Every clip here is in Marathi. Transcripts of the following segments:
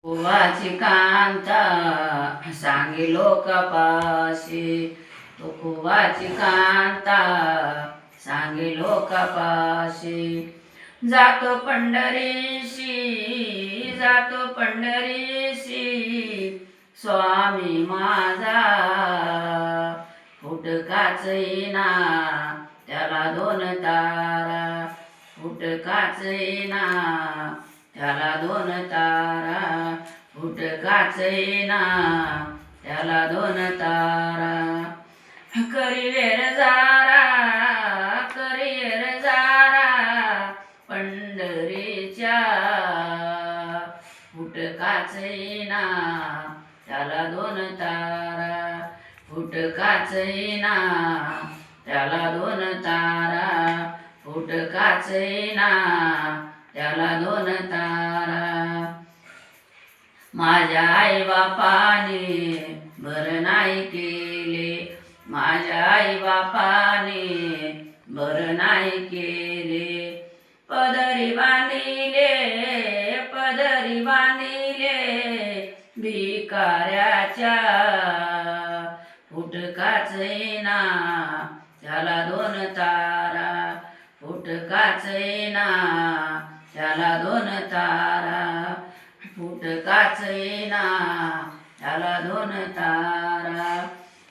तुकोबाची कांता सांगी लोकापाशी, तुकोबाची कांता सांगी लोकापाशी. जातो पंढरीशी, जातो पंढरीशी, स्वामी माझा फुटकाच येईना त्याला दोन तारा, फुटकाच येईना त्याला दोन तारा, फुटकाच येईना त्याला दोन तारा. करिवेर जारा, करिवेर जारा पंढरीच्या, फुटकाच येईना त्याला दोन तारा, फुटकाच येईना त्याला दोन तारा, फुटकाच येईना त्याला दोन तारा. माझ्या आई बापाने बरं नाही केले, माझ्या आई बापाने बरं नाही केले. पदरी बांधिले, पदरी बांधिले भिकाऱ्याच्या, फुटकाच येईना त्याला दोन तारा, फुटकाच येईना त्याला दोन तारा, फुटकाच येईना त्याला दोन तारा.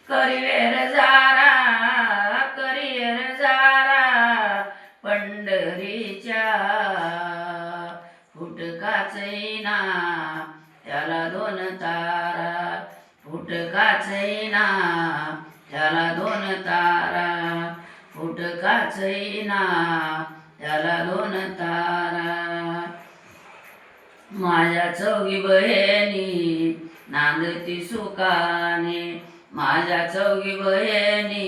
करिवेर जारा, करिवेर जारा पंढरीच्या, फुटकाच येईना त्याला दोन तारा, फुटकाच येईना त्याला दोन तारा, फुटकाच येईना त्याला दोन तारा. माझ्या चौघी बहिणी नांदती सुखाने, माझ्या चौघी बहिणी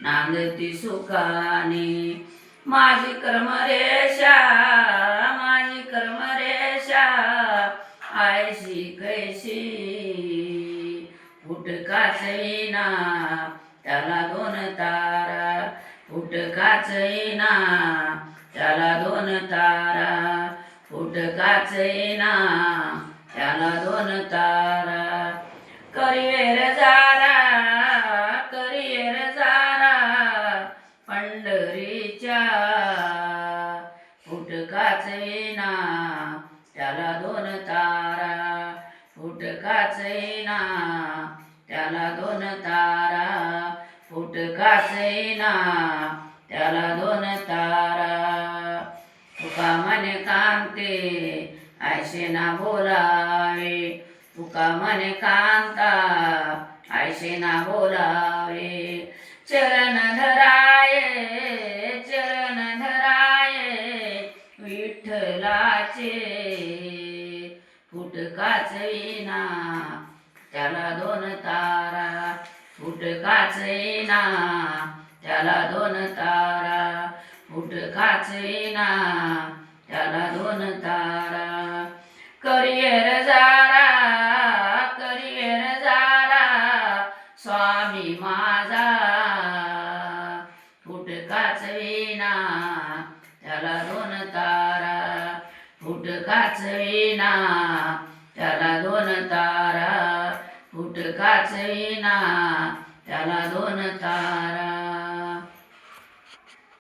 नांदती सुखाने. माझी कर्मरेषा, माझी कर्मरेषा आयशी कैशी, फुटकाच येईना त्याला दोन तारा, फुटकाच येईना त्याला दोन तारा, फुटकाच येईना त्याला दोन तारा. करिवेर जारा, करिवेर जारा पंढरीच्या, फुटकाच येईना त्याला दोन तारा, फुटकाच येईना त्याला दोन तारा, फुटकाच येईना त्याला दोन तारा. तुका म्हणे कांते ऐसे ना बोलावे, तुका म्हणे कांता ऐसे ना बोलावे. चरण धराये, चरण धराये विठ्ठलाचे, फुटकाच येईना त्याला दोन तारा, फुटकाच येईना त्याला दोन तारा, फुटकाच येईना त्याला दोन तारा. करिवेर जारा, करिवेर जारा स्वामी माझा, फुटकाच येईना त्याला दोन तारा, फुटकाच येईना त्याला दोन तारा, फुटकाच येईना त्याला दोन तारा.